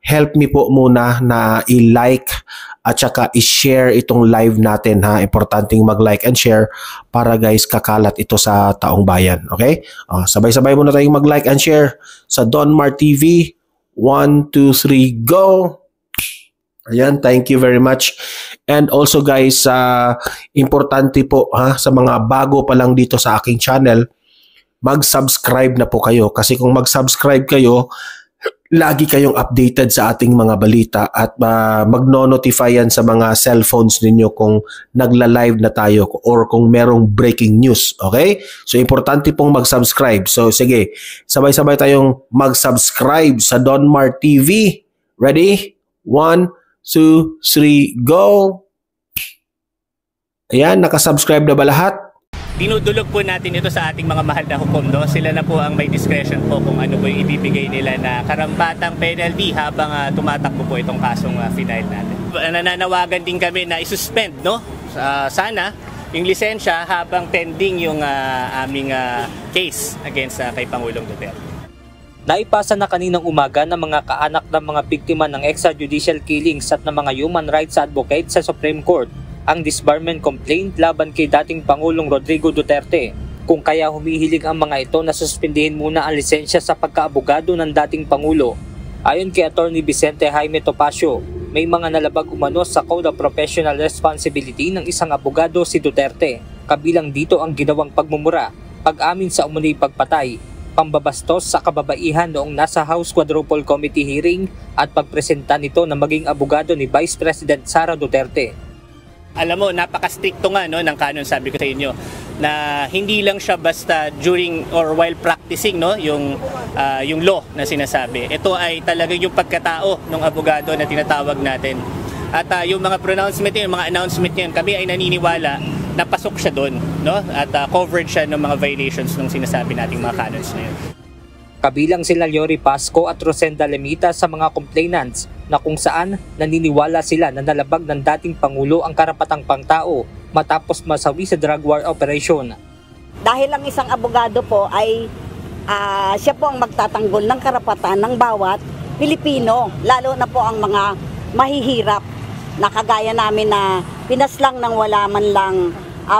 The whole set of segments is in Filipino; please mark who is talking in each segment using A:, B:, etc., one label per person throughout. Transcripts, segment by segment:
A: help me po muna na i-like at saka i-share itong live natin ha. Importanteng mag-like and share para guys kakalat ito sa taong bayan. Okay? Sabay-sabay muna tayong mag-like and share sa Donmar TV. 1, 2, 3, go! Ayan, thank you very much. And also guys, importante po ha, sa mga bago pa lang dito sa aking channel, mag-subscribe na po kayo. Kasi kung mag-subscribe kayo, lagi kayong updated sa ating mga balita at magno-notify yan sa mga cellphones ninyo kung nagla-live na tayo or kung merong breaking news. Okay? So, importante pong mag-subscribe. So, sige, sabay-sabay tayong mag-subscribe sa Donmar TV. Ready? 1, 2, 3, go! Ayan, nakasubscribe na ba lahat?
B: Dinudulog po natin ito sa ating mga mahal na hukom, no? Sila na po ang may discretion po kung ano po yung ibibigay nila na karampatang penalty habang tumatakbo po itong kasong final natin. Nananawagan din kami na isuspend, no? Sana yung lisensya habang pending yung aming case against kay Pangulong Duterte.
C: Naipasa na kaninang umaga ng mga kaanak ng mga biktima ng extrajudicial killings at ng mga human rights advocate sa Supreme Court ang disbarment complaint laban kay dating Pangulong Rodrigo Duterte, kung kaya humihiling ang mga ito na suspindihin muna ang lisensya sa pagkaabogado ng dating Pangulo. Ayon kay Attorney Vicente Jaime Topacio, may mga nalabag umano sa Code of Professional Responsibility ng isang abogado si Duterte. Kabilang dito ang ginawang pagmumura, pag-amin sa umunoy pagpatay, pambabastos sa kababaihan noong nasa House Quadruple Committee hearing at pagpresenta nito na maging abogado ni Vice President Sara Duterte.
B: Alam mo, napaka-stricto nga no, ng canon, sabi ko sa inyo, na hindi lang siya basta during or while practicing no, yung law na sinasabi. Ito ay talagang yung pagkatao ng abogado na tinatawag natin. At yung mga pronouncement yung mga announcement niyan, kami ay naniniwala na pasok siya doon, no? At covered siya ng mga violations ng sinasabi nating mga canons na yun.
C: Kabilang sila Yori Pasco at Rosenda Lemita sa mga complainants na kung saan naniniwala sila na nalabag ng dating Pangulo ang karapatang pangtao matapos masawi sa drug war operation.
D: Dahil ang isang abogado po ay siya po ang magtatanggol ng karapatan ng bawat Pilipino, lalo na po ang mga mahihirap na kagaya namin na pinaslang ng wala man lang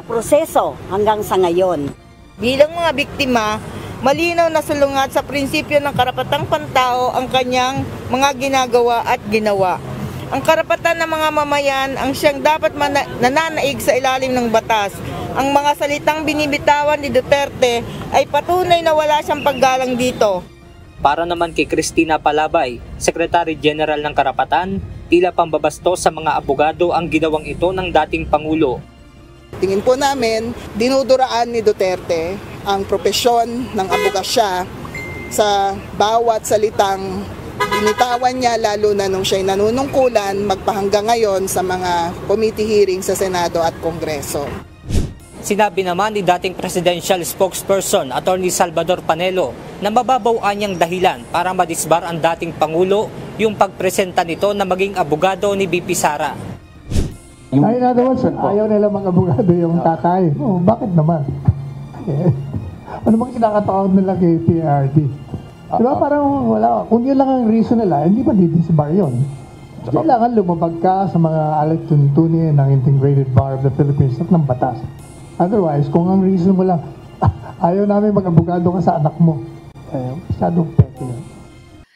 D: proseso hanggang sa ngayon.
E: Bilang mga biktima, malinaw na salungat sa prinsipyo ng karapatang pantao ang kanyang mga ginagawa at ginawa. Ang karapatan ng mga mamayan ang siyang dapat nananaig sa ilalim ng batas. Ang mga salitang binibitawan ni Duterte ay patunay na wala siyang paggalang dito.
C: Para naman kay Cristina Palabay, Secretary General ng Karapatan, tila pambabastos sa mga abogado ang ginawang ito ng dating Pangulo.
F: Tingin po namin, dinuduraan ni Duterte ang propesyon ng abogasya sa bawat salitang binitawan niya, lalo na nung siya'y nanunungkulan magpahanggang ngayon sa mga committee hearing sa Senado at Kongreso.
C: Sinabi naman ni dating presidential spokesperson Attorney Salvador Panelo na mababaw anyang dahilan para madisbar ang dating Pangulo yung pagpresenta nito na maging abogado ni BP Sara.
G: Ay, in other words, ayaw nila mga abogado yung tatay. Oh, bakit naman? Ano bang kinakatawag nila kay PRD? Diba parang wala, kung yun lang ang reason nila, hindi ba didisbar yun? Kailangan lumabag ka sa mga alituntunin ng Integrated Bar of the Philippines at ng batas. Otherwise, kung ang reason mo lang, ayaw namin mag-abogado ka sa anak mo, masyadong peke yun.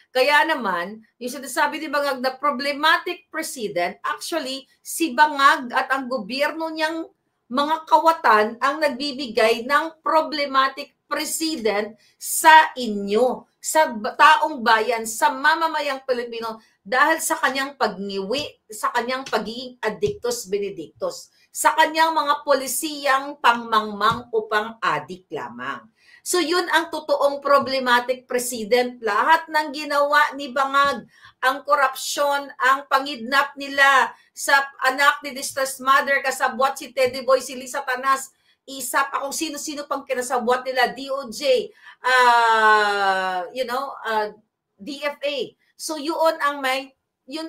H: Kaya naman, yung sinasabi ni Bangag na problematic president, actually, si Bangag at ang gobyerno niyang mga kawatan ang nagbibigay ng problematic president sa inyo, sa taong bayan, sa mamamayang Pilipino, dahil sa kanyang pagngiwi, sa kanyang pagiging addictus benedictus, sa kanyang mga polisiyang pangmangmang o pang-adik lamang. So yun ang totoong problematic president. Lahat ng ginawa ni Bangag, ang korupsyon, ang pangidnap nila sa anak ni distressed mother, kasabwat si Teddy Boy, si Lisa Tanas, isap kung sino-sino pang kinasabwat nila, DOJ, DFA. So yun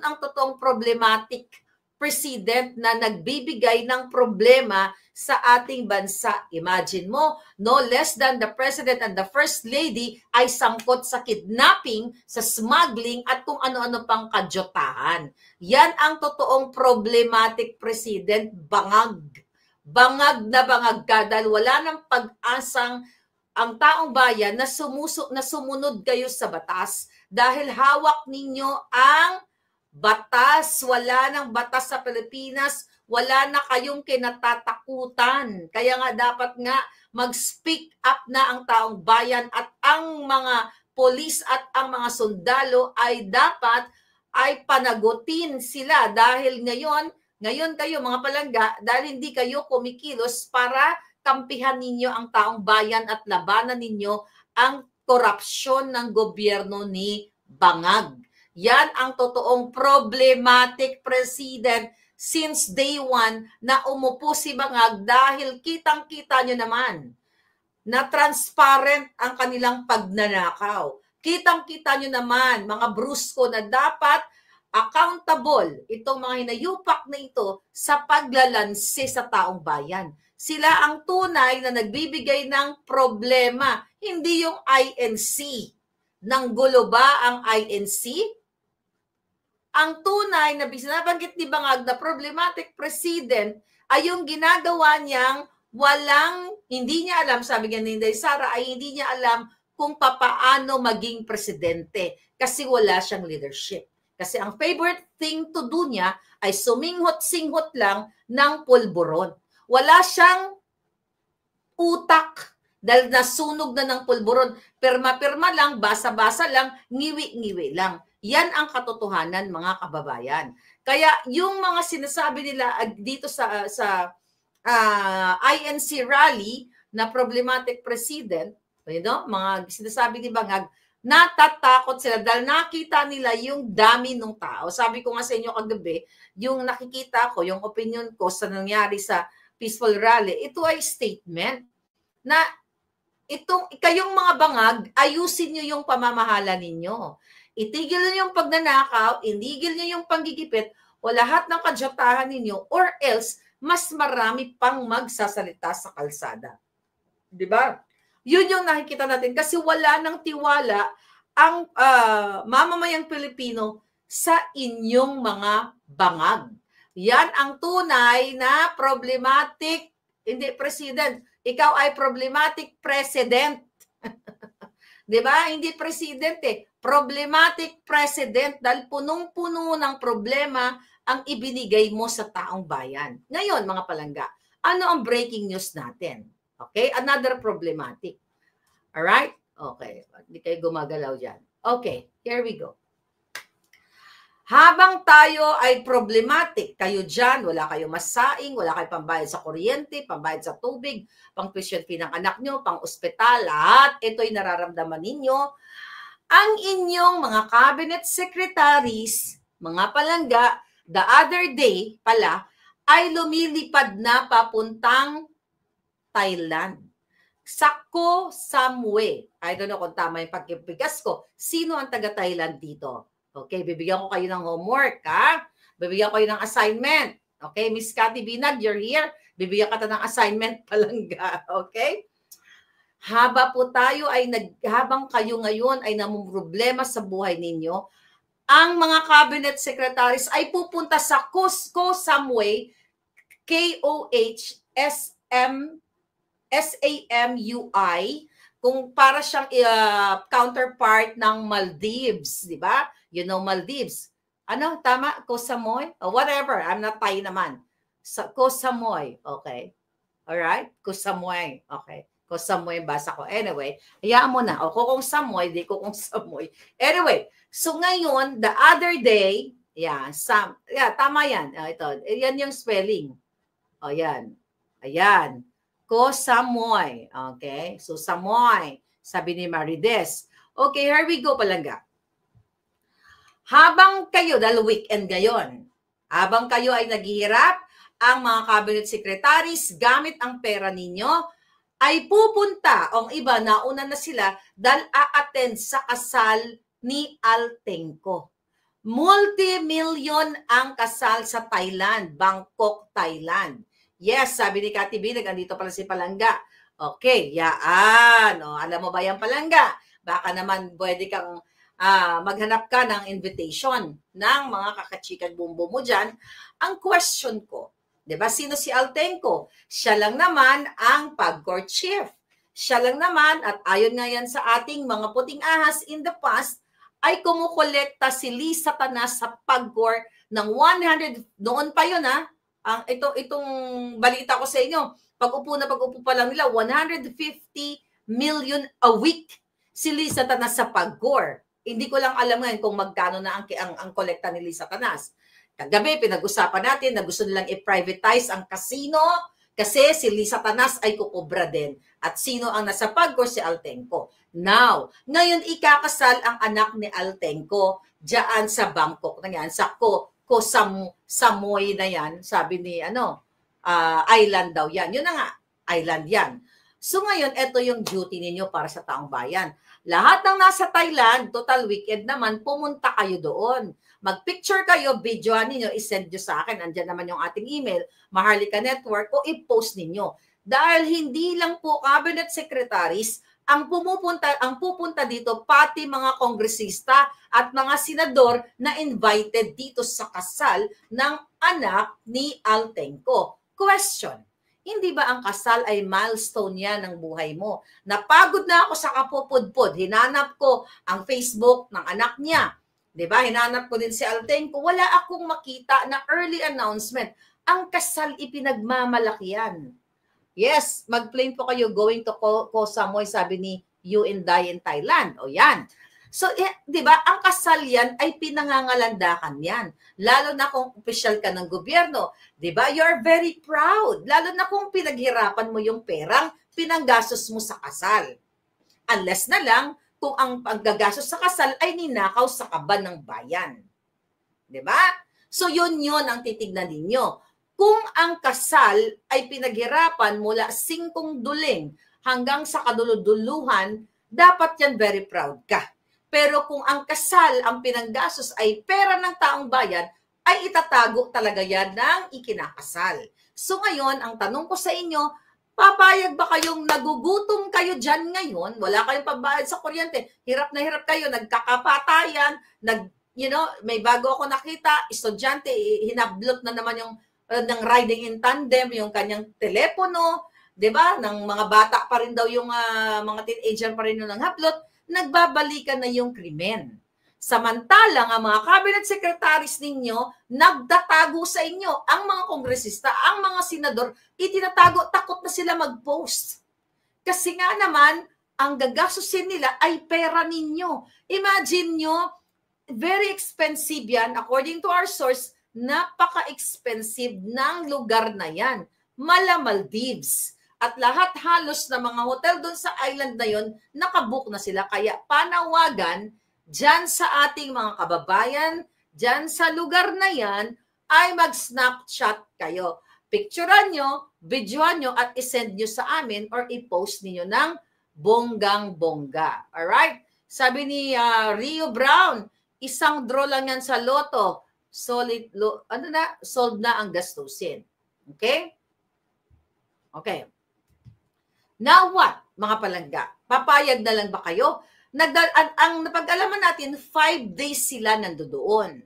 H: ang totoong problematic president na nagbibigay ng problema sa ating bansa. Imagine mo, no less than the president and the first lady ay sangkot sa kidnapping, sa smuggling at kung ano-ano pang kadyotahan. Yan ang totoong problematic president, bangag. Bangag na bangag ka dahil wala ng pag-asang ang taong bayan na sumunod kayo sa batas dahil hawak ninyo ang batas. Wala ng batas sa Pilipinas, wala na kayong kinatatakutan. Kaya nga dapat nga mag-speak up na ang taong bayan at ang mga polis at ang mga sundalo ay dapat ay panagutin sila dahil ngayon kayo mga palangga, dahil hindi kayo kumikilos para kampihan ninyo ang taong bayan at labanan ninyo ang korupsyon ng gobyerno ni Bangag. Yan ang totoong problematic president since day one na umupo si Bangag dahil kitang-kita nyo naman na transparent ang kanilang pagnanakaw. Kitang-kita nyo naman, mga brusko, na dapat accountable itong mga hinayupak na ito sa paglalansi sa taong bayan. Sila ang tunay na nagbibigay ng problema, hindi yung INC. Nang gulo ba ang INC? Ang tunay na binabanggit ni Bangag na problematic president ay yung ginagawa niyang hindi niya alam, sabi nga ni Inday Sara, ay hindi niya alam kung papaano maging presidente kasi wala siyang leadership. Kasi ang favorite thing to do niya ay suminghot-singhot lang ng pulburon. Wala siyang utak dahil nasunog na ng pulburon. Pirma-pirma lang, basa-basa lang, ngiwi-ngiwi lang. Yan ang katotohanan, mga kababayan. Kaya yung mga sinasabi nila dito sa INC rally na problematic president, mga sinasabi ni Bangag, natatakot sila dahil nakita nila yung dami ng tao. Sabi ko nga sa inyo kagabi, yung nakikita ko, yung opinion ko sa nangyari sa peaceful rally, ito ay statement na kayong mga Bangag, ayusin nyo yung pamamahala ninyo. Itigil nyo yung pagnanakaw, inigil nyo yung panggigipit, o lahat ng kadyatahan ninyo, or else, mas marami pang magsasalita sa kalsada. Diba? Yun yung nakikita natin kasi wala ng tiwala ang mamamayang Pilipino sa inyong mga Bangag. Yan ang tunay na problematic, hindi president, ikaw ay problematic president. Diba? Hindi president problematic president dahil punong-puno ng problema ang ibinigay mo sa taong bayan. Ngayon, mga palangga, ano ang breaking news natin? Okay? Another problematic. Alright? Okay. Hindi kayo gumagalaw dyan. Okay. Here we go. Habang tayo ay problematic, kayo dyan, wala kayo masaing, wala kayo pambayad sa kuryente, pambayad sa tubig, pang tuition fee ng anak nyo, pang ospital, lahat ito'y nararamdaman ninyo. Ang inyong mga cabinet secretaries, mga palangga, the other day pala, ay lumilipad na papuntang Thailand. Sa Koh Samui. I don't know kung tama yung pagkipigas ko. Sino ang taga-Thailand dito? Okay, bibigyan ko kayo ng homework, ha? Bibigyan ko kayo ng assignment. Okay, Miss Cathy Binag, you're here. Bibigyan ka ng assignment palangga. Okay? Habang kayo ngayon ay namumroblema sa buhay ninyo, ang mga cabinet secretaries ay pupunta sa Koh Samui, KOHSAMUI, kung para siyang counterpart ng Maldives, di ba? You know Maldives. Ano? Tama? Koh Samui? Oh, whatever. I'm not Thai naman. Koh Samui. Okay. Alright? Koh Samui. Okay. Koh Samui basa ko. Anyway, hayaan mo na. O kung Samui, di ko kung Samui. Anyway, so ngayon, the other day, tama yan. Ito, yan yung spelling. O yan. Ayan. Koh Samui. Okay? So, Samui. Sabi ni Marides. Okay, here we go palangga. Habang kayo, dahil weekend ngayon, habang kayo ay naghihirap, ang mga cabinet secretaries, gamit ang pera ninyo, ay pupunta, ang iba, nauna na sila, dahil a-attend sa kasal ni Altenco. Multi-million ang kasal sa Thailand, Bangkok, Thailand. Yes, sabi ni Kati B, andito pala si Palangga. Okay, yaan. O, alam mo ba yan, Palangga? Baka naman pwede kang maghanap ka ng invitation ng mga kakachikan bumbo mo dyan. Ang question ko, di ba, sino si Altenco? Siya lang naman ang PAGCOR chief. Siya lang naman, at ayon nga yan sa ating mga puting ahas in the past, ay kumukolekta si Lisa Tanas sa PAGCOR ng 100, noon pa yun itong balita ko sa inyo, pag-upo pa lang nila, 150 million a week si Lisa Tanas sa PAGCOR. Hindi ko lang alam ngayon kung magkano na ang kolekta ni Lisa Tanas. Kagabi, pinag-usapan natin na gusto nilang i-privatize ang casino kasi si Lisa Tanas ay kukubra din. At sino ang nasa PAGCOR? Si Altenco. Now, ngayon ikakasal ang anak ni Altenco diyan sa Bangkok na yan, sa Samoy na yan, sabi ni island daw yan. Yun na nga, island yan. So ngayon, ito yung duty ninyo para sa taong bayan. Lahat ng nasa Thailand, total weekend naman, pumunta kayo doon. Mag-picture kayo, videoan ninyo, isend nyo sa akin. Andyan naman yung ating email, Maharlika Network, o i-post ninyo. Dahil hindi lang po cabinet secretaries ang pupunta dito, pati mga kongresista at mga senador na invited dito sa kasal ng anak ni Altenco. Question, hindi ba ang kasal ay milestone yan ng buhay mo? Napagod na ako sa kapupudpod. Hinanap ko ang Facebook ng anak niya. Diba? Hinanap ko din si Altenco. Wala akong makita na early announcement. Ang kasal ipinagmamalaki yan. Yes, mag-plane po kayo going to Koh Samui, sabi ni You and Die in Thailand. O yan. So, di ba, ang kasal yan ay pinangangalandakan yan. Lalo na kung opisyal ka ng gobyerno. Di ba, you're very proud. Lalo na kung pinaghirapan mo yung perang pinanggastos mo sa kasal. Unless na lang kung ang paggagastos sa kasal ay ninakaw sa kaban ng bayan. Di ba? So, yun ang titignan ninyo. Kung ang kasal ay pinaghirapan mula 5 duling hanggang sa kaduluduluhan, dapat yan very proud ka. Pero kung ang kasal, ang pinanggastos ay pera ng taong bayan, ay itatago talaga yan ng ikinakasal. So ngayon, ang tanong ko sa inyo, papayag ba kayong nagugutom kayo dyan ngayon? Wala kayong pambayad sa kuryente. Hirap na hirap kayo, nagkakapatayan, may bago ako nakita, estudyante, hinablot na naman yung ng riding in tandem, yung kanyang telepono, 'di ba? Ng mga bata pa rin daw yung mga teenager pa rin yung hablot, nagbabalikan na yung krimen. Samantalang ang mga cabinet secretaries ninyo nagtatago sa inyo. Ang mga kongresista, ang mga senador, itinatago, takot na sila mag-post. Kasi nga naman, ang gagastusin nila ay pera ninyo. Imagine nyo, very expensive yan, according to our source, napaka-expensive ng lugar na yan. Maldives. At lahat halos na mga hotel doon sa island na yon, nakabook na sila. Kaya panawagan dyan sa ating mga kababayan, dyan sa lugar na yan, ay mag-snapshot kayo. Picturean nyo, videoan nyo, at isend nyo sa amin or i-post ninyo ng bonggang-bongga. Alright? Sabi ni Rio Brown, 1 draw lang yan sa loto. Solid solved na ang gastusin. Okay? Okay. Now what, mga palangga? Papayag na lang ba kayo? Ang napag-alaman natin, 5 days sila nandoon.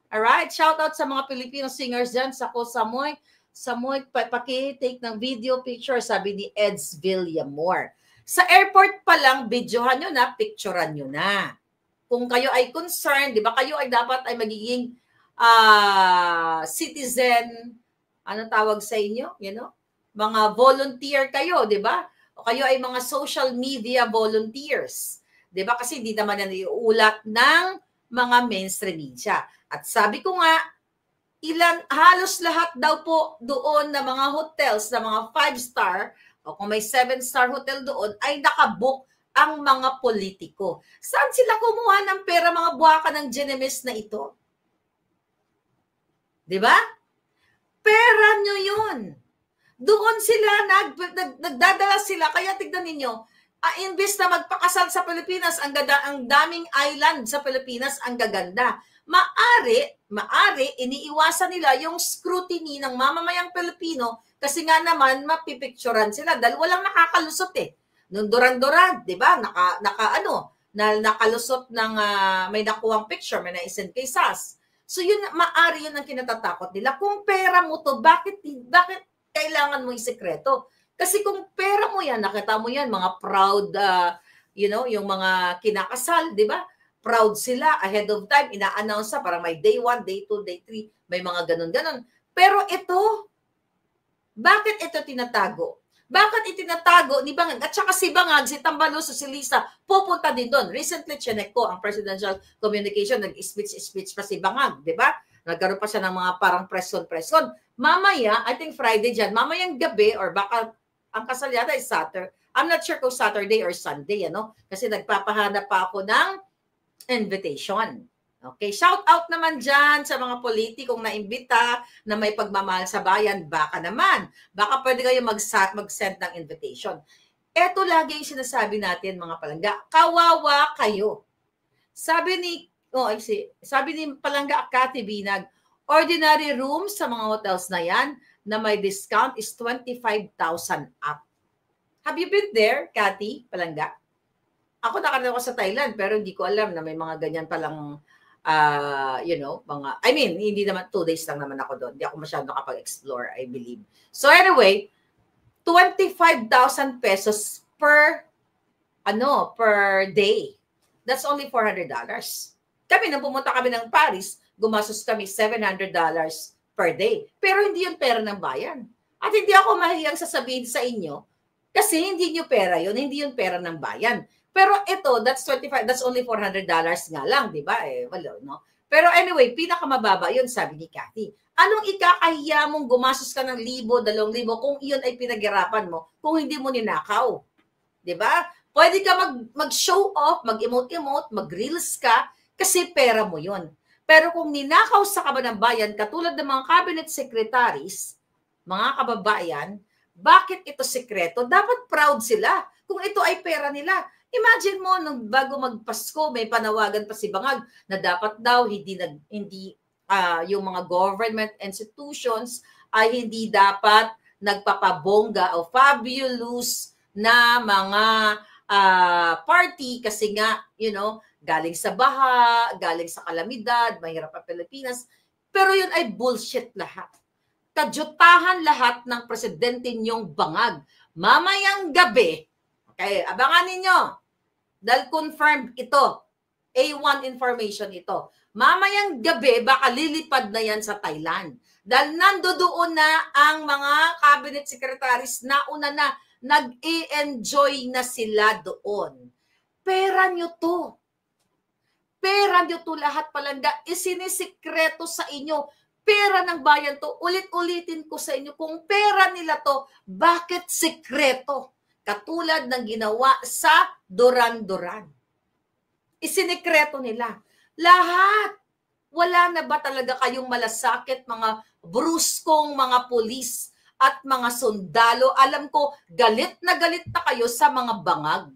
H: Alright? Shout out sa mga Filipino singers dyan sa Koh Samui. Samui, paki-take ng video picture, sabi ni Eds Villamor. Sa airport pa lang, videohan nyo na, picturean nyo na. Kung kayo ay concerned, di ba, kayo ay dapat ay magiging citizen, ano tawag sa inyo? Mga volunteer kayo, di ba? O kayo ay mga social media volunteers. Di ba? Kasi hindi naman yan iulat ng mga mainstream media. At sabi ko nga, halos lahat daw po doon na mga hotels, na mga 5-star, o kung may 7-star hotel doon, ay nakabook ang mga politiko. Saan sila kumuha ng pera, mga buwaka ng Genemes na ito? Diba? Pera nyo yun. Doon sila, nagdadala sila. Kaya tignan ninyo, imbes na magpakasal sa Pilipinas, ang daming island sa Pilipinas, ang gaganda. maari iniiwasan nila yung scrutiny ng mamamayang Pilipino kasi nga naman mapipicturan sila dahil walang nakakalusot eh. Nung Duran-Duran, 'di ba? Nakalusot ng may nakuhang picture, may na-send kay SAS. So yun, maari yun ang kinatatakot nila. Kung pera mo to, bakit kailangan mo isekreto? Kasi kung pera mo yan, nakita mo yan, mga proud, yung mga kinakasal, di ba? Proud sila ahead of time, ina-announce na parang may day 1, day 2, day 3, may mga ganun-ganun. Pero ito, bakit ito tinatago? Bakit itinatago ni Bangag? At saka si Bangag, si Tambaluso, si Lisa, pupunta din doon. Recently, chinek ko ang presidential communication, nag-speech pa si Bangag, di ba? Nagkaroon pa siya ng mga parang press-on. Mamaya, I think Friday dyan, mamayang gabi, or baka ang kasal yata is Saturday. I'm not sure kung Saturday or Sunday, Kasi nagpapahanap pa ako ng invitation. Okay, shout out naman dyan sa mga politikong naimbita na may pagmamahal sa bayan. Baka pwede kayo mag-send ng invitation. Ito lagi yung sinasabi natin mga palangga, kawawa kayo. Sabi ni Palangga Cathy Binag, ordinary rooms sa mga hotels na yan na may discount is 25,000 up. Have you been there, Cathy Palangga? Ako nakarating ako sa Thailand pero hindi ko alam na may mga ganyan palang hindi naman 2 days lang naman ako doon. Hindi ako masyado nakapag-explore, I believe. So anyway, 25,000 pesos per day. That's only $400. Nung pumunta kami ng Paris, gumastos kami $700 per day. Pero hindi yun pera ng bayan. At hindi ako mahihiyang sasabihin sa inyo kasi hindi nyo pera yun, hindi yun pera ng bayan. Pero ito, that's only $400 nga lang, di ba? Pero anyway, pinakamababa yun, sabi ni Cathy. Anong ikakahiya mong gumastos ka ng 1,000, 2,000 kung iyon ay pinaghirapan mo, kung hindi mo ninakaw? Di ba? Pwede ka mag-show off, mag-emote-emote, mag-reels ka, kasi pera mo yun. Pero kung ninakaw sa kaban ng bayan, katulad ng mga cabinet secretaries, mga kababayan, bakit ito sekreto? Dapat proud sila kung ito ay pera nila. Imagine mo, nung bago magpasko, may panawagan pa si Bangag na dapat daw yung mga government institutions ay hindi dapat nagpapabongga o fabulous na mga party kasi nga, galing sa baha, galing sa kalamidad, mahirap ang Pilipinas. Pero yun ay bullshit lahat. Kadyutahan lahat ng presidente niyong Bangag. Mamayang gabi, okay, abangan ninyo. Dahil confirmed ito. A1 information ito. Mamayang gabi, baka lilipad na yan sa Thailand. Dahil nandoon na ang mga cabinet secretaries na una na nag-i-enjoy na sila doon. Pera nyo to. Pera nyo to lahat Palangga. Isinisikreto sa inyo. Pera ng bayan to. Ulit-ulitin ko sa inyo. Kung pera nila to, bakit sikreto? Katulad ng ginawa sa Duran-Duran. Isinikreto nila. Lahat. Wala na ba talaga kayong malasakit, mga bruskong mga pulis at mga sundalo? Alam ko, galit na kayo sa mga Bangag.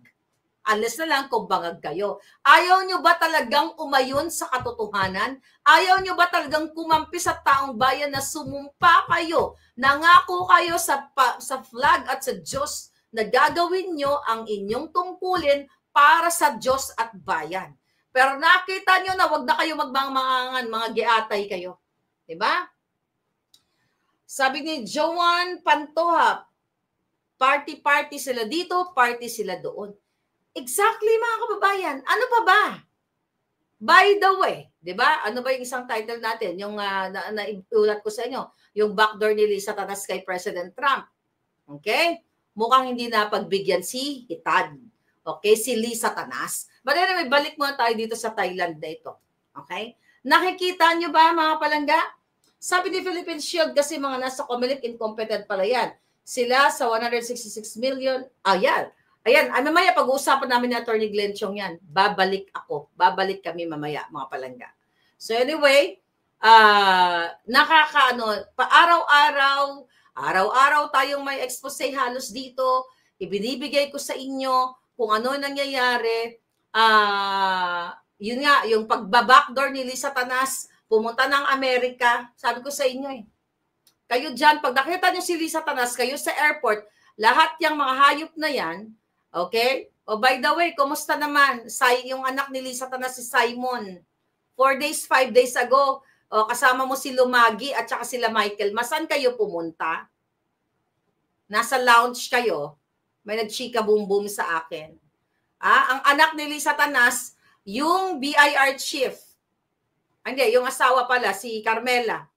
H: Alas na lang kung Bangag kayo. Ayaw nyo ba talagang umayon sa katotohanan? Ayaw nyo ba talagang kumampi sa taong bayan na sumumpa kayo? Nangako kayo sa flag at sa Diyos na gagawin nyo ang inyong tungkulin para sa Diyos at bayan. Pero nakita nyo na wag na kayo magmangangan, mga giatay kayo. Diba? Sabi ni Joan Pantoha, party sila dito, party sila doon. Exactly mga kababayan. Ano pa ba? By the way, diba? Ano ba yung isang title natin? Yung naiulat ko sa inyo. Yung backdoor ni Lisa Tanas kay President Trump. Okay? Mukhang hindi na pagbigyan si Hitad. Okay? Si Lisa Tanas. But anyway, balik muna tayo dito sa Thailand na ito. Okay? Nakikita nyo ba mga Palangga? Sabi ni Philippine Shield kasi mga nasa Comelec incompetent pala yan. Sila sa 166 million. Ayan. Mamaya pag-uusapan namin ni Attorney Glenn Chong yan. Babalik kami mamaya mga Palangga. So anyway, araw-araw tayong may expose halos dito. Ibinibigay ko sa inyo kung ano nangyayari. Yun nga, yung pagbabackdoor ni Lisa Tanas, pumunta ng Amerika. Sabi ko sa inyo eh. Kayo dyan, pag nakita nyo si Lisa Tanas, kayo sa airport, lahat yung mga hayop na yan, okay? Oh, by the way, kumusta naman? Yung anak ni Lisa Tanas, si Simon. 4 days, 5 days ago, kasama mo si Lumagi at saka sila Michael. Masan kayo pumunta? Nasa lounge kayo. May nagchika boom boom sa akin. Ang anak ni Lisa Tanas, yung BIR chief. Hindi, yung asawa pala, si Carmela.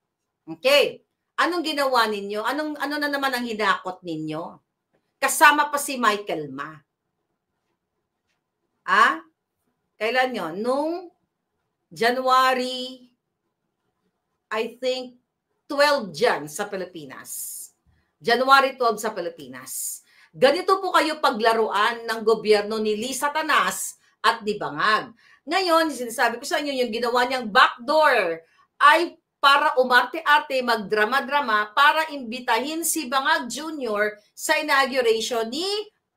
H: Okay. Anong ginawa ninyo? Ano na naman ang hinakot ninyo? Kasama pa si Michael Ma. Kailan yun? Nung January, I think, 12 dyan sa Pilipinas. January 12 sa Pilipinas. Ganito po kayo paglaruan ng gobyerno ni Lisa Tanas at ni Bangag. Ngayon, sinasabi ko sa inyo, yung ginawa niyang backdoor ay para umarte-arte, magdrama-drama, para imbitahin si Bangag Jr. sa inauguration ni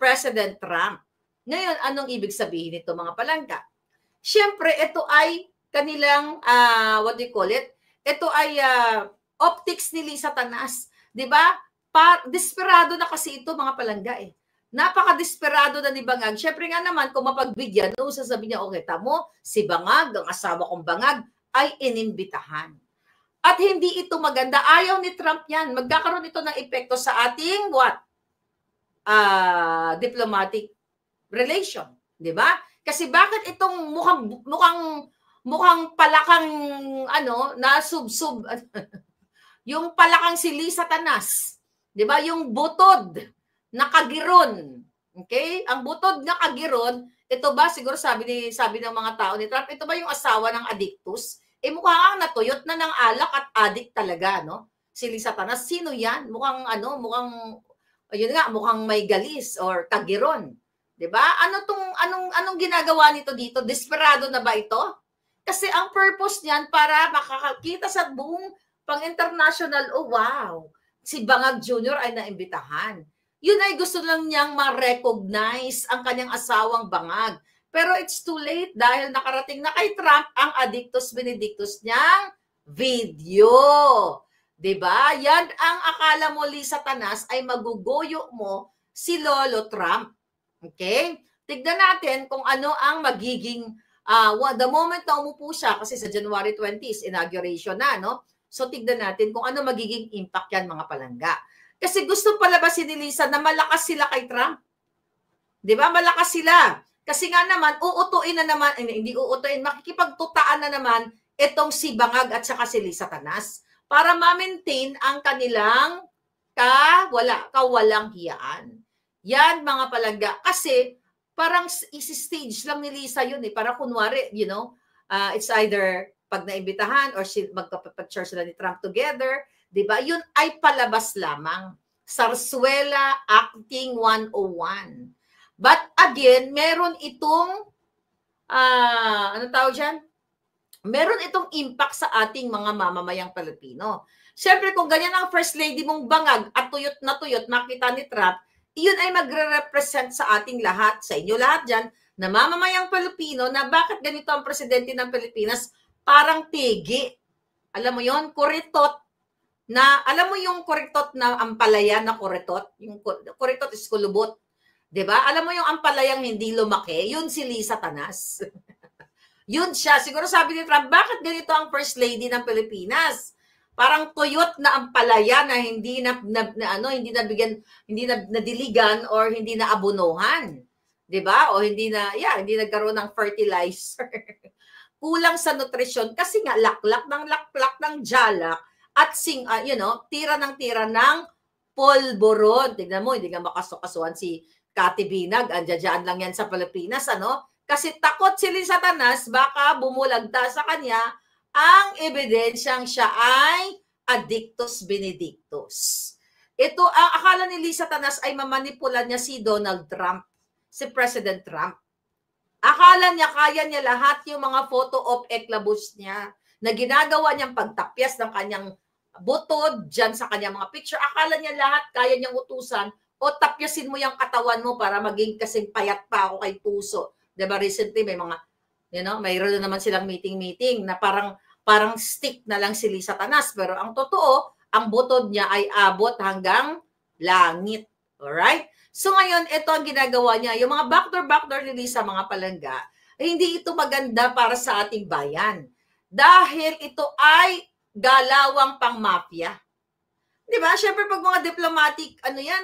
H: President Trump. Ngayon, anong ibig sabihin nito mga palangka? Siyempre, ito ay kanilang, what do you call it? Ito ay optics ni Lisa Tanas. Diba? Desperado na kasi ito mga palangga eh. Napaka-desperado na ni Bangag. Siyempre nga naman, kung mapagbigyan, sasabihin niya, okay, tamo, si Bangag, ang asawa kong Bangag, ay inimbitahan. At hindi ito maganda. Ayaw ni Trump yan. Magkakaroon ito ng epekto sa ating diplomatic relation. Di ba? Kasi bakit itong mukhang palakang na sub-sub yung palakang si Lisa Tanas. Di ba? Yung butod na kagiron. Okay? Ang butod na kagiron, ito ba siguro sabi ng mga tao ni Trump, ito ba yung asawa ng addictus? Mukhang natuyot na ng alak at addict talaga, no? Si Lisa Tanas, sino yan? Mukhang may galis or kagiron. 'Di ba? Anong ginagawa nito dito? Desperado na ba ito? Kasi ang purpose niyan para makakakita sa buong pang-international, oh wow, si Bangag Jr. ay naimbitahan. Yun ay gusto lang niyang ma-recognize ang kanyang asawang Bangag. Pero it's too late dahil nakarating na kay Trump ang addictus benedictus niyang video. Diba? Yan ang akala mo, Lisa Tanas, ay magugoyo mo si Lolo Trump. Okay? Tignan natin kung ano ang magiging, the moment na umupo siya, kasi sa January 20 is inauguration na, no? So tignan natin kung ano magiging impact yan, mga palangga. Kasi gusto palabasin ni Lisa na malakas sila kay Trump. Diba? Malakas sila. Kasi nga naman, uutuin na naman, hindi uutuin, makikipagtutaan na naman itong si Bangag at saka si Lisa Tanas para ma-maintain ang kanilang kawalang hiyaan. Yan mga palangga. Kasi parang isi-stage lang ni Lisa yun eh. Para kunwari, it's either pag naimbitahan or magpapag-share sila ni Trump together. Diba? Yun ay palabas lamang. Sarsuela Acting 101. But again, meron itong, meron itong impact sa ating mga mamamayang Pilipino. Siyempre, kung ganyan ang First Lady mong Bangag at tuyot na tuyot, makita ni Trump, iyon ay magre-represent sa ating lahat, sa inyo lahat dyan, na mamamayang Pilipino, na bakit ganito ang presidente ng Pilipinas, parang tigi. Alam mo yon, kuritot, alam mo yung kuritot na ampalaya na kuritot? Yung kuritot is kulubot. Diba? Alam mo yung ampalayang hindi lumaki? Yun si Lisa Tanas. Yun siya. Siguro sabi ni Trump, bakit ganito ang First Lady ng Pilipinas? Parang tuyot na ampalaya na hindi nadiligan or hindi na abunuhan. Diba? O hindi nagkaroon ng fertilizer. Kulang sa nutrisyon kasi nga laklak ng jalak at tira ng polboron. Tignan mo, hindi nga makasukasuhan si Kati Binag, andyan lang yan sa Pilipinas, Kasi takot si Lisa Tanas, baka bumulagta sa kanya ang ebidensyang siya ay addictus benedictus. Ito, ang akala ni Lisa Tanas ay mamanipula niya si Donald Trump, si President Trump. Akala niya, kaya niya lahat yung mga photo op eklabus niya na ginagawa niyang pagtapyas ng kanyang butod dyan sa kanyang mga picture. Akala niya lahat kaya niyang utusan o tapyasin mo yung katawan mo para maging kasing payat pa ako kay puso. Diba recently may mga, mayroon naman silang meeting na parang parang stick na lang si Lisa Tanas. Pero ang totoo, ang butod niya ay abot hanggang langit. Alright? So ngayon, ito ang ginagawa niya. Yung mga backdoor ni Lisa, mga palangga, hindi ito maganda para sa ating bayan. Dahil ito ay galawang pang-mafia. Di ba? Siyempre, pag mga diplomatic, ano yan,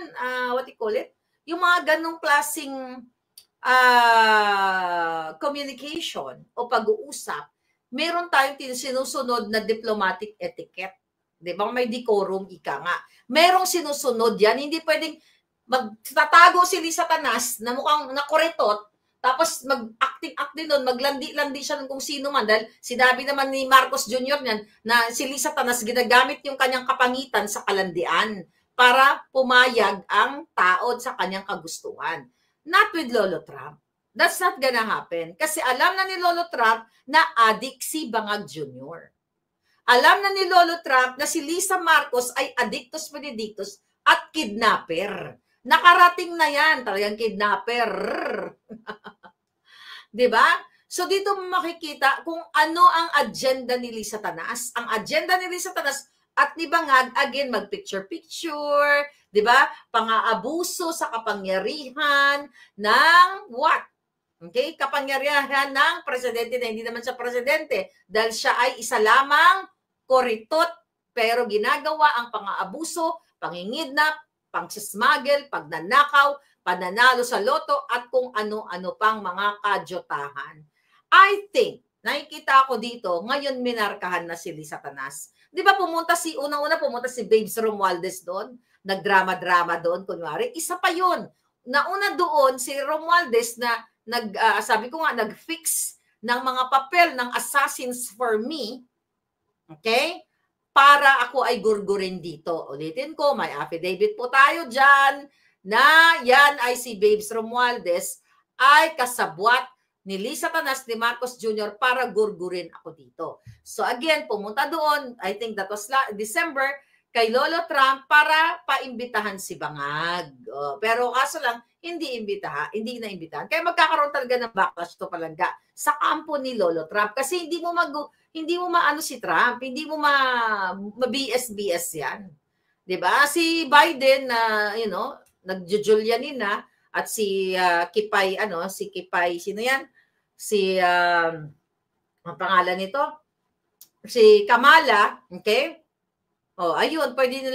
H: what you call it? Yung mga ganong klaseng communication o pag-uusap, meron tayong sinusunod na diplomatic etiquette. Di ba? May decorum, ika nga. Merong sinusunod yan. Hindi pwedeng magtatago si Lisa Tanas na mukhang nakuretot, tapos mag-acting doon, maglandi-landi siya ng kung sino man. Dahil sinabi naman ni Marcos Jr. niyan na si Lisa Tanas ginagamit yung kanyang kapangitan sa kalandian para pumayag ang tao sa kanyang kagustuhan. Not with Lolo Trump. That's not gonna happen. Kasi alam na ni Lolo Trump na adik si Bangag Jr. Alam na ni Lolo Trump na si Lisa Marcos ay addictus benedictus at kidnapper. Nakarating na yan, talagang kidnapper. Diba? So dito mo makikita kung ano ang agenda ni Lisa Tanas. Ang agenda ni Lisa Tanas at ni Bangag, again, mag-picture-picture, diba? Pang-aabuso sa kapangyarihan ng what? Okay? Kapangyarihan ng presidente na hindi naman siya presidente dahil siya ay isa lamang koritot pero ginagawa ang pang-aabuso, pangingidnap, pangsismagel, pagnanakaw, pananalo sa loto, at kung ano-ano pang mga kadyotahan. I think, nakikita ako dito, ngayon minarkahan na si Lisa Tanas. Di ba pumunta unang-una pumunta si Babes Romualdez doon, nagdrama-drama doon, kunwari. Isa pa yun. Nauna doon si Romualdez na, sabi ko nga, nag-fix ng mga papel ng Assassins for Me, okay? Para ako ay gurgurin dito. Ulitin ko, may affidavit po tayo dyan na yan ay si Babes Romualdez ay kasabwat ni Lisa Tanas ni Marcos Jr. para gurgurin ako dito. So again, pumunta doon, I think that was December, kay Lolo Trump para paimbitahan si Bangag. Pero kaso lang, hindi na imbitahan. Kaya magkakaroon talaga ng backlash to palangga sa kampo ni Lolo Trump. Kasi hindi mo maano si Trump, hindi mo ma-BS-BS yan. 'Di ba? Si Biden na nagjujulianin na, at si Kipay sino yan? Si ang pangalan nito? Si Kamala, okay? Ayun, pwede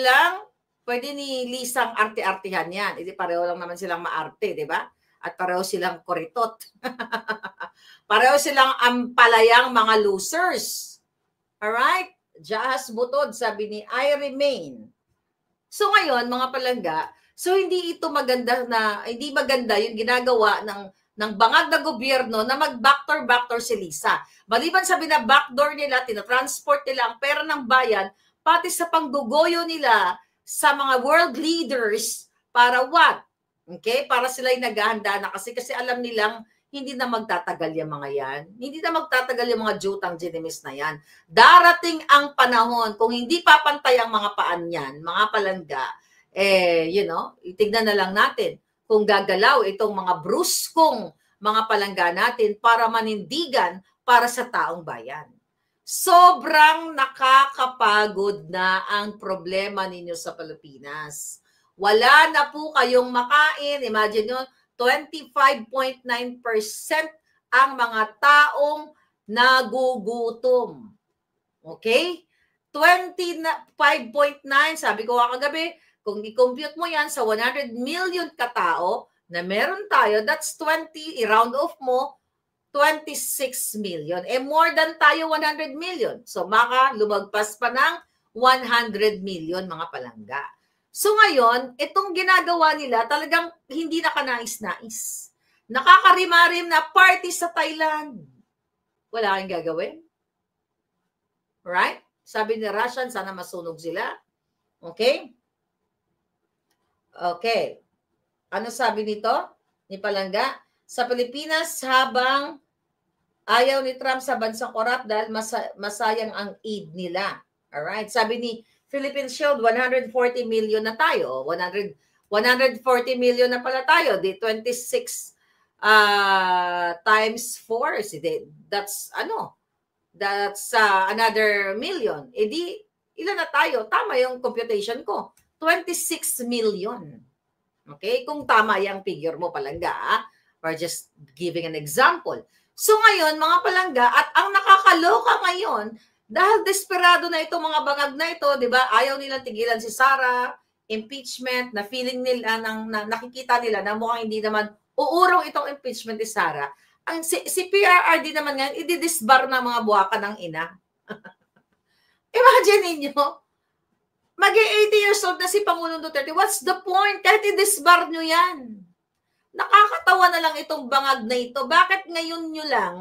H: ni Lisang arte-artehan yan. Hindi pareho lang naman silang maarte, 'di ba? At pareho silang koritot. Pareho silang ampalayang mga losers. Alright? Jahas butod, sabi ni I remain. So ngayon, mga palangga, so hindi maganda yung ginagawa ng bangag na gobyerno na mag-backdoor si Lisa. Maliban sabi na backdoor nila, tinatransport nila ang pera ng bayan, pati sa pangdugoyo nila sa mga world leaders para what? Okay? Para sila'y naghahanda na kasi alam nilang hindi na magtatagal yung mga yan. Hindi na magtatagal yung mga jutang ginimis na yan. Darating ang panahon, kung hindi papantay ang mga paan yan, mga palangga, itignan na lang natin kung gagalaw itong mga bruskong mga palangga natin para manindigan para sa taong bayan. Sobrang nakakapagod na ang problema ninyo sa Pilipinas. Wala na po kayong makain. Imagine nyo, 25.9% ang mga taong nagugutom. Okay? 25.9, sabi ko kagabi, kung i-compute mo yan sa 100 million katao na meron tayo, that's 20, i-round off mo, 26 million. More than tayo 100 million. So, lumagpas pa ng 100 million mga palangga. So ngayon, itong ginagawa nila talagang hindi nakanais-nais. Nakakarimarim na party sa Thailand. Wala kang gagawin. Right? Sabi ni Russian, sana masunog sila. Okay? Okay. Ano sabi nito? Ni Palangga? Sa Pilipinas, habang ayaw ni Trump sa bansang korap dahil masayang ang aid nila. Alright? Sabi ni Philippine Shield, 140 million na tayo. 140 million na pala tayo. Di 26 times 4. That's that's another million. E di, ilan na tayo? Tama yung computation ko. 26 million. Okay? Kung tama yung figure mo, Palangga, or just giving an example. So ngayon, mga Palangga, at ang nakakaloka ngayon, dahil desperado na ito, mga bangag na ito, di ba? Ayaw nilang tigilan si Sara, impeachment, na feeling nila, na nakikita nila na mukhang hindi naman uurong itong impeachment ni Sara. Ang si PRRD naman ngayon, ididisbar na mga buwaka ng ina. Imagine ninyo, mag-80 years old na si Pangulong Duterte. What's the point? Kahit i-disbar nyo yan. Nakakatawa na lang itong bangag na ito. Bakit ngayon nyo lang,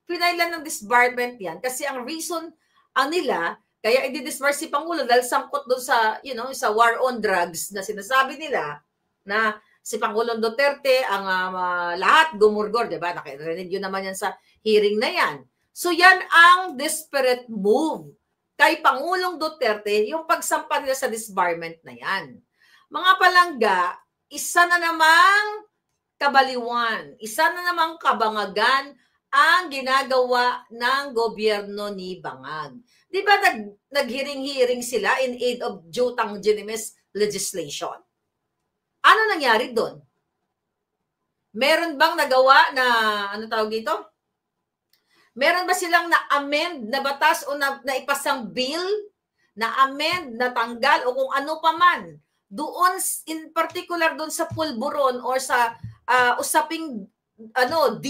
H: pinailan ng disbarment yan? Kasi ang reason nila, kaya i-disbar si Pangulo dahil sangkot doon sa, sa war on drugs na sinasabi nila na si Pangulong Duterte, ang lahat gumurgor, di ba? Nakirinig yun naman yan sa hearing na yan. So yan ang desperate move kay Pangulong Duterte, yung pagsampa nila sa disbarment na yan. Mga Palangga, isa na namang kabaliwan, isa na namang kabangagan ang ginagawa ng gobyerno ni Bangag. Di ba naghiring-hiring sila in aid of Jutang Ginimes legislation? Ano nangyari doon? Meron bang nagawa na, ano tawag dito? Meron ba silang na-amend na batas o naipasang bill, na-amend, natanggal o kung ano pa man? Doon, in particular doon sa pulburon or sa usaping D,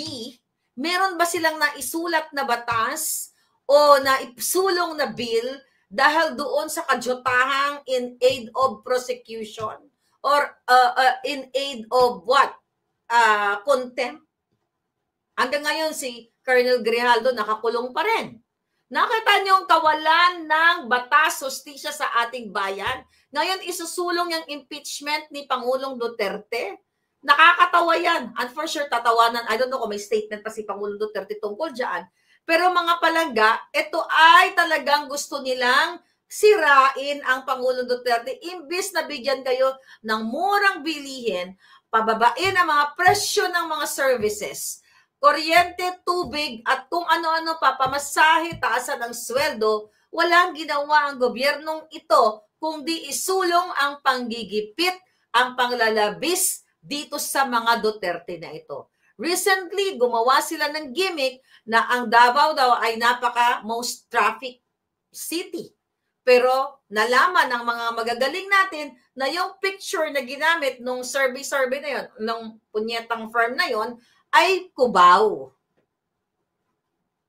H: meron ba silang naisulat na batas o naisulong na bill dahil doon sa kadyotahang in aid of prosecution or in aid of what? Contempt? Hanggang ngayon si Colonel Grijaldo nakakulong pa rin. Nakita niyo ang kawalan ng batas, hustisya sa ating bayan. Ngayon isusulong yung impeachment ni Pangulong Duterte. Nakakatawa yan. And for sure, tatawanan. I don't know kung may statement pa si Pangulong Duterte tungkol dyan. Pero mga Palangga, ito ay talagang gusto nilang sirain ang Pangulong Duterte. Imbis na bigyan kayo ng murang bilihin, pababain ang mga presyo ng mga services, kuryente, tubig, at kung ano-ano pa, pamasahe, taasan ng sweldo, walang ginawa ang gobyernong ito kundi isulong ang panggigipit, ang panglalabis dito sa mga Duterte na ito. Recently, gumawa sila ng gimmick na ang Davao daw ay napaka-most traffic city. Pero nalaman ng mga magagaling natin na yung picture na ginamit nung survey na yon, nung punyetang firm na yon, ay Cubao.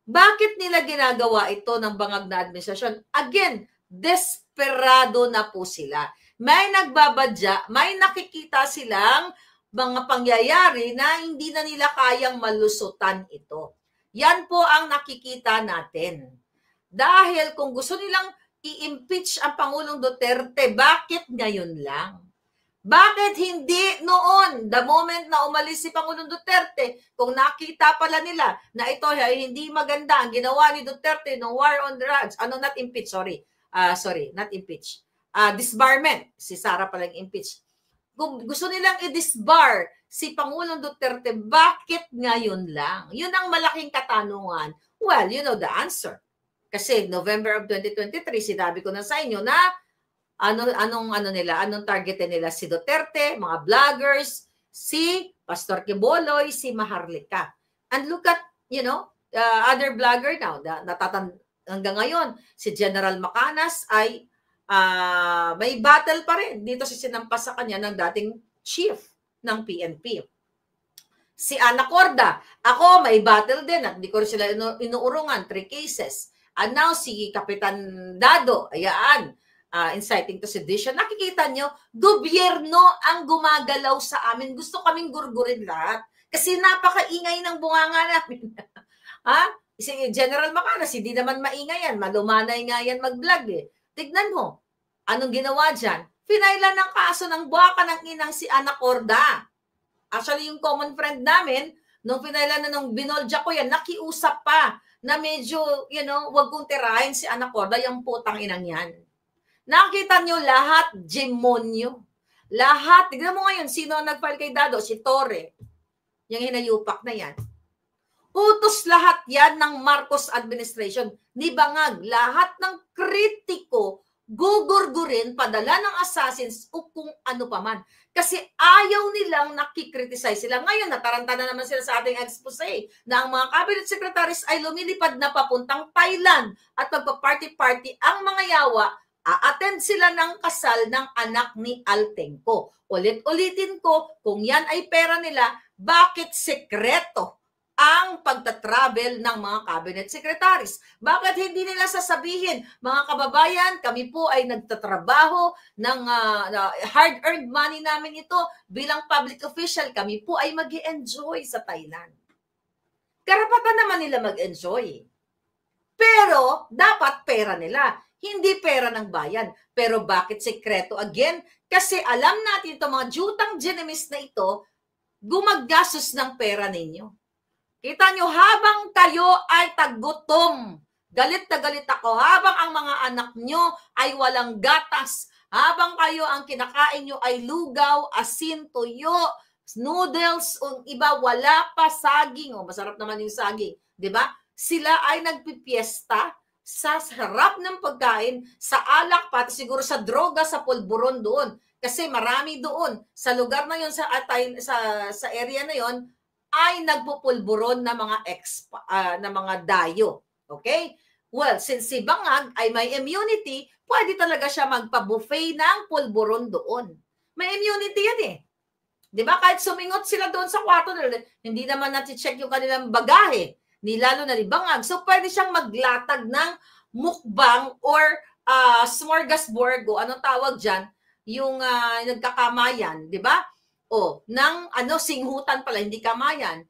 H: Bakit nila ginagawa ito ng bangag na administrasyon? Again, desperado na po sila. May nagbabadya, may nakikita silang mga pangyayari na hindi na nila kayang malusutan ito. Yan po ang nakikita natin. Dahil kung gusto nilang i-impeach ang Pangulong Duterte, bakit ngayon lang? Bakit hindi noon, the moment na umalis si Pangulong Duterte, kung nakita pala nila na ito ay hindi maganda ang ginawa ni Duterte ng war on drugs, not impeach, not impeach. Disbarment, si Sara palang impeach. Kung gusto nilang i-disbar si Pangulong Duterte, bakit ngayon lang? Yun ang malaking katanungan. Well, you know the answer. Kasi November of 2023, sinabi ko na sa inyo na anong targetin nila? Si Duterte, mga vloggers, si Pastor Quiboloy, si Maharlika. And look at, other vlogger now, hanggang ngayon, si General Macanas ay may battle pa rin dito sa sinampas sa kanya ng dating chief ng PNP. Si Ana Corda, ako may battle din at hindi ko rin sila inuurungan, 3 cases. And now si Kapitan Dado, ayan, inciting to sedition. Nakikita nyo, gobyerno ang gumagalaw sa amin. Gusto kaming gurgurin lahat. Kasi napakaingay ng bunganga namin. Si General Macanas, hindi naman maingay yan. Malumanay nga yan mag-vlog eh. Tignan mo, anong ginawa dyan? Pinailan ng kaso ng buwaka ng inang si Ana Corda. Actually, yung common friend namin, nung pinailan na nung binolja ko yan, nakiusap pa na medyo, wag kong tirahin si Ana Corda, yung putang inang yan. Nakita nyo lahat, demonyo. Lahat. Tignan mo ngayon, sino ang nag-file kay Dado? Si Torre. Yung hinayupak na yan. Utos lahat yan ng Marcos administration. Ni Bangag, lahat ng kritiko, gugurgurin, padala ng assassins o kung ano pa man. Kasi ayaw nilang nakikriticize sila. Ngayon, nataranta na naman sila sa ating expose na ang mga cabinet secretaries ay lumilipad na papuntang Thailand at magpa-party-party ang mga yawa. A-attend sila ng kasal ng anak ni Altenco. Ulit-ulitin ko, kung yan ay pera nila, bakit sekreto ang pagtatravel ng mga cabinet secretaries? Bakit hindi nila sasabihin, mga kababayan, kami po ay nagtatrabaho ng hard-earned money namin ito bilang public official, kami po ay mag-enjoy sa Thailand. Karapatan naman nila mag-enjoy. Pero dapat pera nila, hindi pera ng bayan. Pero bakit sekreto? Again, kasi alam natin ito, mga jutang genemis na ito, gumagastos ng pera ninyo. Kita nyo, habang kayo ay tagutom, galit na galit ako, habang ang mga anak nyo ay walang gatas, habang kayo ang kinakain nyo ay lugaw, asin, tuyo, noodles, o iba wala pa saging, o masarap naman yung saging, di ba? Sila ay nagpipiesta sa harap ng pagkain, sa alak, pati siguro sa droga, sa pulburon doon. Kasi marami doon, sa lugar na yon, sa area na yon, ay nagpupulburon na mga na mga dayo. Okay? Well, since si Bangag ay may immunity, pwede talaga siya magpa-buffet ng pulburon doon. May immunity yan eh. Di ba? Kahit sumingot sila doon sa kwarto, hindi naman natin check yung kanilang bagahe, lalo na ni Bangag. So, pwede siyang maglatag ng mukbang or smorgasbord, o anong tawag dyan, yung nagkakamayan, di ba? O, ng singhutan pala, hindi kamayan.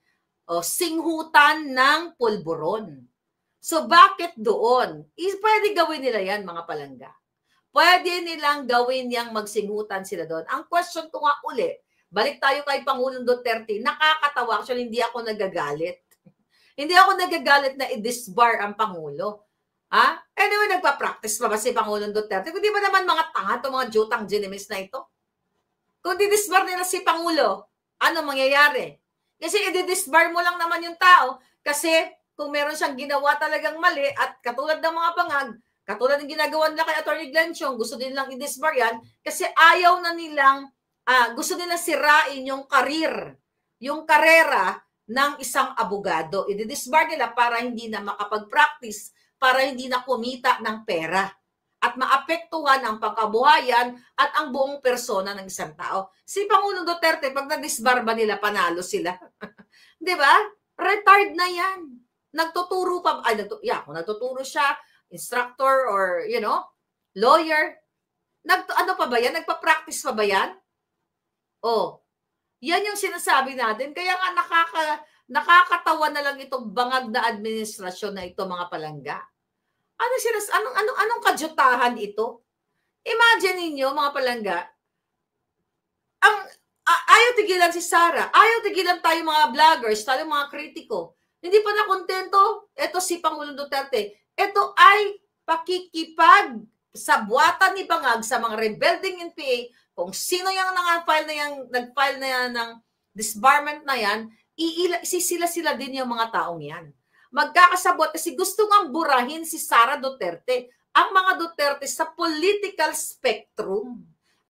H: O, singhutan ng pulburon. So, bakit doon? Pwede gawin nila yan, mga palangga. Pwede nilang gawin yang magsinghutan sila doon. Ang question ko nga uli, balik tayo kay Pangulong Duterte, nakakatawa. Actually, hindi ako nagagalit. Hindi ako nagagalit na i-disbar ang Pangulo. Ha? Anyway, nagpa-practice pa ba si Pangulong Duterte? Hindi ba naman mga tanga itong mga jutang genemis na ito? Kung didisbar nila si Pangulo, ano mangyayari? Kasi i-disbar mo lang naman yung tao kasi kung meron siyang ginawa talagang mali at katulad ng mga Bangag, katulad ng ginagawa nila kay Atty. Glenn Chong, gusto nilang i-disbar yan kasi ayaw na nilang, gusto nilang sirain yung karir, yung karera ng isang abogado. I-disbar nila para hindi na makapag-practice, para hindi na kumita ng pera at maapektuhan ang pangkabuhayan at ang buong persona ng isang tao. Si Pangulong Duterte, pag na-disbar ba nila, panalo sila. Di ba? Retired na yan. Nagtuturo pa, kung nagtuturo siya, instructor or, lawyer, ano pa ba yan? Nagpa-practice pa ba yan? Oh, yan yung sinasabi natin. Kaya nga nakakatawa na lang itong Bangag na administrasyon na ito, mga palangga. Anong kadyutahan ito? Imagine niyo mga palangga, ayaw tigilan si Sara, ayaw tigilan tayo mga vloggers, tayo mga kritiko. Hindi pa na kontento, ito si Pangulong Duterte. Ito ay pakikipag sa buwatan ni Bangag sa mga rebelding NPA, kung sino yung nag-file na yan ng disbarment na yan, sila din yung mga taong yan. Magkakasabot kasi gusto nga burahin si Sara Duterte, ang mga Duterte sa political spectrum.